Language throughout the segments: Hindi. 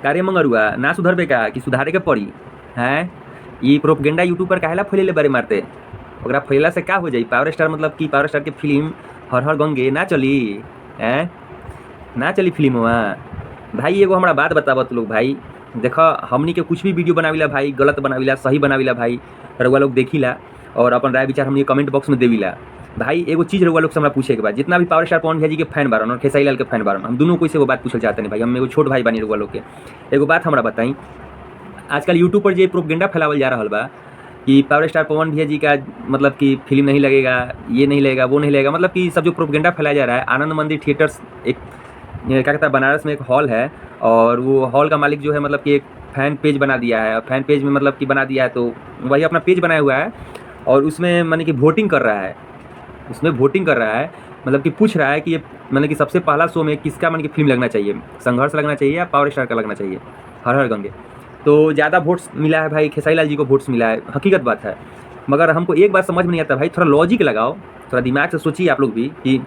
कार्य मंगरुआ ना सुधरबे का कि सुधारे के पड़ी हैं? ये प्रोपगेंडा यूट्यूब पर काहेला फैलेले बारे मारते? ओकरा फैला से का हो जाई? पावर स्टार मतलब कि पावर स्टार के फिल्म हर हर गंगे ना चली हैं? ना चली फिल्मवा भाई। एगो हमरा बात बतावत लोग भाई, देखा हमनी के कुछ भी वीडियो बनाविला भाई, गलत बनाविला सही बनाविला भाई, रउआ लोग देखिला और अपन राय विचार हमनी कमेंट बॉक्स में देविला भाई। एगो चीज रउआ लोग से हमरा पूछे के बाद, जितना भी पावर स्टार पवन भैया जी के फैन बारन और खेसारी लाल के फैन बारन, हम दोनों कोई से एगो बात पूछल चाहते नहीं भाई। हम एगो छोट भाई बानी रउआ लोग के। एगो बात हमरा बताई, आजकल यूट्यूब पर जो प्रोपगेंडा फैलावल जा रहा बा कि पावर स्टार पवन भैया जी का मतलब कि फिल्म नहीं लगेगा, ये नहीं लगेगा, वो नहीं लगेगा, मतलब कि सब जो प्रोपगेंडा फैलाया जा रहा है। आनंद मंदिर थिएटर्स एक क्या कहता है बनारस में एक हॉल है, और वो हॉल का मालिक जो है मतलब कि एक फ़ैन पेज बना दिया है। फ़ैन पेज में मतलब कि बना दिया है, तो वही अपना पेज बनाया हुआ है और उसमें माने कि वोटिंग कर रहा है। उसमें वोटिंग कर रहा है, मतलब कि पूछ रहा है कि ये मतलब कि सबसे पहला शो में किसका माने कि फिल्म लगना चाहिए, संघर्ष लगना चाहिए या पावर स्टार का लगना चाहिए, हर हर गंगे। तो ज़्यादा वोट्स मिला है भाई खेसारी लाल जी को वोट्स मिला है, हकीकत बात है। मगर हमको एक बात समझ में नहीं आता भाई, थोड़ा लॉजिक लगाओ, थोड़ा दिमाग से सोचिए आप लोग भी कि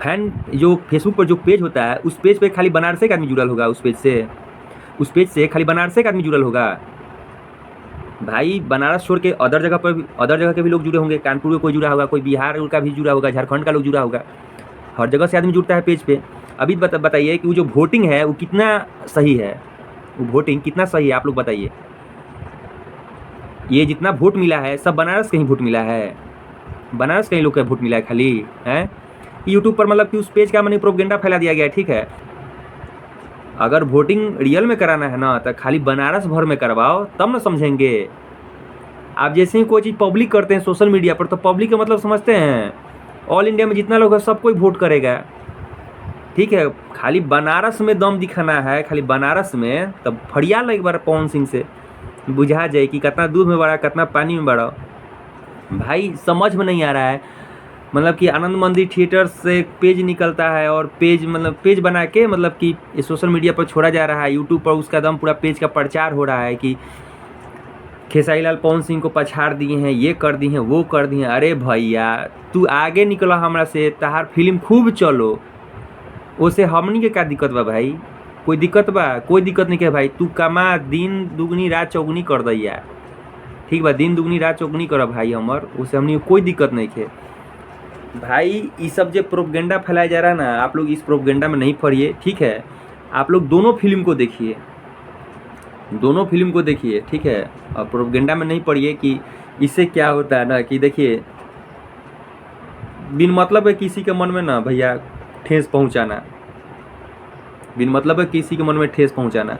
फैन जो फेसबुक पर जो पेज होता है, उस पेज पे खाली बनारस का आदमी जुड़ल होगा, उस पेज से खाली बनारस का आदमी जुड़ल होगा भाई। बनारस छोड़ के अदर जगह के भी लोग जुड़े होंगे, कानपुर का कोई जुड़ा होगा, कोई बिहार का भी जुड़ा होगा, झारखंड का लोग जुड़ा होगा, हर जगह से आदमी जुड़ता है पेज पे। अभी बताइए कि वो जो वोटिंग है वो कितना सही है, वो वोटिंग कितना सही है आप लोग बताइए। ये जितना वोट मिला है सब बनारस का ही वोट मिला है, बनारस का ही लोग का वोट मिला है खाली है। यूट्यूब पर मतलब कि उस पेज का मैंने प्रोपगेंडा फैला दिया गया, ठीक है। अगर वोटिंग रियल में कराना है ना तो खाली बनारस भर में करवाओ, तब ना समझेंगे। आप जैसे ही कोई चीज़ पब्लिक करते हैं सोशल मीडिया पर, तो पब्लिक का मतलब समझते हैं ऑल इंडिया में जितना लोग है सब कोई वोट करेगा, ठीक है। खाली बनारस में दम दिखाना है, खाली बनारस में, तब फरियाल एक बार पवन सिंह से बुझा जाए कि कितना दूध में बड़ा कितना पानी में बड़ा। भाई समझ में नहीं आ रहा है, मतलब कि आनंद मंदिर थिएटर से पेज निकलता है और पेज मतलब पेज बना के मतलब कि सोशल मीडिया पर छोड़ा जा रहा है, यूट्यूब पर उसका दम पूरा पेज का प्रचार हो रहा है कि खेसारी लाल पवन सिंह को पछाड़ दिए हैं, ये कर दिए हैं, वो कर दिए हैं। अरे भैया तू आगे निकला हमरा से, तहार फिल्म खूब चलो, उसे हमनी के क्या दिक्कत बा भाई? कोई दिक्कत बा? कोई दिक्कत नहीं के भाई। तू कमा, दिन दुगनी रात चौगुनी कर दैया, ठीक बा, दिन दुगनी रात चौगुनी कर भाई हमर, उसे हमनी कोई दिक्कत नहीं है भाई। ये सब जो प्रोपगेंडा फैलाया जा रहा है ना, आप लोग इस प्रोपगेंडा में नहीं पड़िए, ठीक है। आप लोग दोनों फिल्म को देखिए, दोनों फिल्म को देखिए, ठीक है। और प्रोपगेंडा में नहीं पड़िए कि इससे क्या होता है ना कि देखिए बिन मतलब है किसी के मन में ना भैया ठेस पहुंचाना, बिन मतलब है किसी के मन में ठेस पहुंचाना।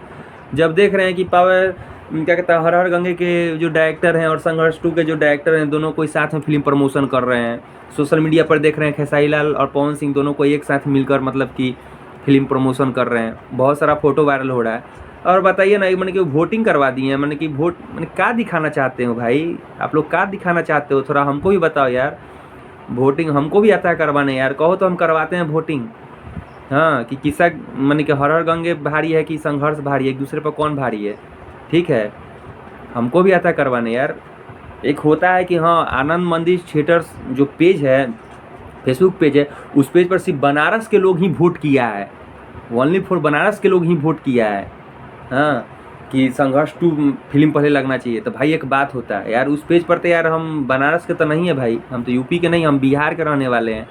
जब देख रहे हैं कि पावर क्या कहता है हर हर गंगे के जो डायरेक्टर हैं और संघर्ष 2 के जो डायरेक्टर हैं, दोनों कोई साथ में फिल्म प्रमोशन कर रहे हैं। सोशल मीडिया पर देख रहे हैं खेसारी लाल और पवन सिंह दोनों को एक साथ मिलकर मतलब कि फिल्म प्रमोशन कर रहे हैं, बहुत सारा फोटो वायरल हो रहा है। और बताइए ना, मैंने कि वोटिंग करवा दी है, मैंने कि वोट मैंने क्या दिखाना चाहते हो भाई? आप लोग क्या दिखाना चाहते हो? थोड़ा हमको भी बताओ यार। वोटिंग हमको भी आता है करवाने यार, कहो तो हम करवाते हैं वोटिंग। हाँ कि किसा मैंने कि हर हर गंगे भारी है कि संघर्ष भारी है, एक दूसरे पर कौन भारी है, ठीक है। हमको भी आता है करवाने यार। एक होता है कि हाँ आनंद मंदिर थिएटर्स जो पेज है, फेसबुक पेज है, उस पेज पर सिर्फ बनारस के लोग ही वोट किया है, ओनली फॉर बनारस के लोग ही वोट किया है। हाँ कि संघर्ष 2 फिल्म पहले लगना चाहिए। तो भाई एक बात होता है यार, उस पेज पर तो यार हम बनारस के तो नहीं है भाई, हम तो यूपी के नहीं, हम बिहार के रहने वाले हैं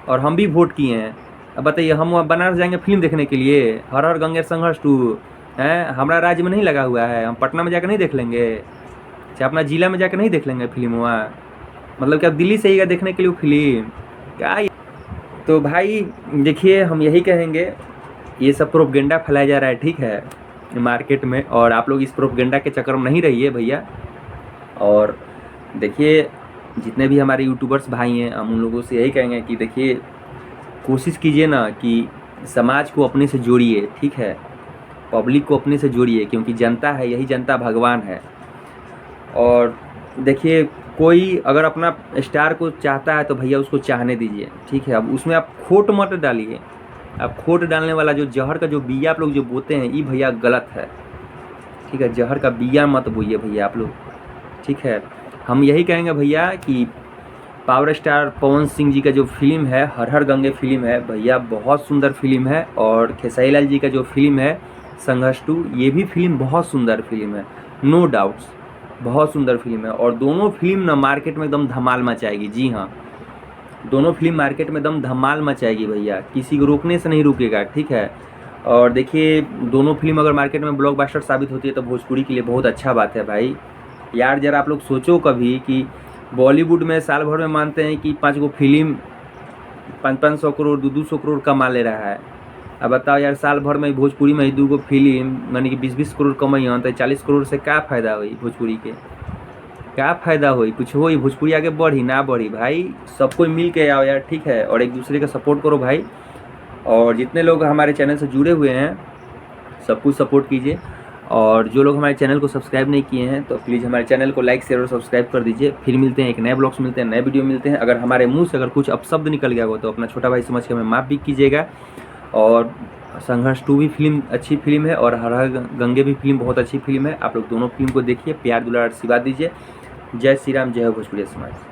और हम भी वोट किए हैं। अब बताइए हम बनारस जाएंगे फिल्म देखने के लिए? हर हर गंगे संघर्ष 2 है हमारा राज्य में नहीं लगा हुआ है, हम पटना में जाकर नहीं देख लेंगे? चाहे अपना जिला में जाकर नहीं देख लेंगे फिल्म? वहाँ मतलब क्या दिल्ली से ही देखने के लिए फिल्म क्या? तो भाई देखिए हम यही कहेंगे, ये सब प्रोपगेंडा फैलाया जा रहा है, ठीक है, मार्केट में, और आप लोग इस प्रोपगेंडा के चक्कर में नहीं रहिए भैया। और देखिए जितने भी हमारे यूट्यूबर्स भाई हैं, हम उन लोगों से यही कहेंगे कि देखिए कोशिश कीजिए ना कि समाज को अपने से जोड़िए, ठीक है, पब्लिक को अपने से जोड़िए, क्योंकि जनता है, यही जनता भगवान है। और देखिए कोई अगर अपना स्टार को चाहता है तो भैया उसको चाहने दीजिए, ठीक है। अब उसमें आप खोट मत डालिए, आप खोट डालने वाला जो जहर का जो बिया आप लोग जो बोते हैं, ये भैया गलत है, ठीक है। जहर का बिया मत बोइए भैया आप लोग, ठीक है। हम यही कहेंगे भैया कि पावर स्टार पवन सिंह जी का जो फिल्म है हर हर गंगे फिल्म है भैया, बहुत सुंदर फिल्म है। और खेसारी लाल जी का जो फिल्म है संघर्ष 2, ये भी फिल्म बहुत सुंदर फिल्म है, नो डाउट्स, बहुत सुंदर फिल्म है। और दोनों फिल्म ना मार्केट में एकदम धमाल मचाएगी। जी हाँ, दोनों फिल्म मार्केट में एकदम धमाल मचाएगी भैया, किसी को रोकने से नहीं रुकेगा, ठीक है। और देखिए दोनों फिल्म अगर मार्केट में ब्लॉकबस्टर साबित होती है तो भोजपुरी के लिए बहुत अच्छा बात है भाई। यार जरा आप लोग सोचो कभी कि बॉलीवुड में साल भर में मानते हैं कि 5 गो फिल्म 500 करोड़ 200 करोड़ कमा ले रहा है। अब बताओ यार, साल भर में भोजपुरी में 2 गो फिल्म यानी कि 20-20 करोड़ कमाइए तो 40 करोड़ से क्या फ़ायदा हुई भोजपुरी के, क्या फ़ायदा हुई, कुछ हो भोजपुरी आगे बढ़ी ना बढ़ी भाई। सब कोई मिल के आओ यार, ठीक है, और एक दूसरे का सपोर्ट करो भाई। और जितने लोग हमारे चैनल से जुड़े हुए हैं सब कुछ सपोर्ट कीजिए। और जो लोग हमारे चैनल को सब्सक्राइब नहीं किए हैं तो प्लीज़ हमारे चैनल को लाइक शेयर और सब्सक्राइब कर दीजिए। फिर मिलते हैं एक नए ब्लॉग्स, मिलते हैं नए वीडियो मिलते हैं। अगर हमारे मुंह से अगर कुछ अपशब्द निकल गया हो तो अपना छोटा भाई समझ के हमें माफ़ भी कीजिएगा। और संघर्ष 2 भी फिल्म अच्छी फिल्म है और हर हर गंगे भी फिल्म बहुत अच्छी फिल्म है। आप लोग दोनों फिल्म को देखिए, प्यार दुलार आशीर्वाद दीजिए। जय श्री राम, जय हो भोजपुरी समाज।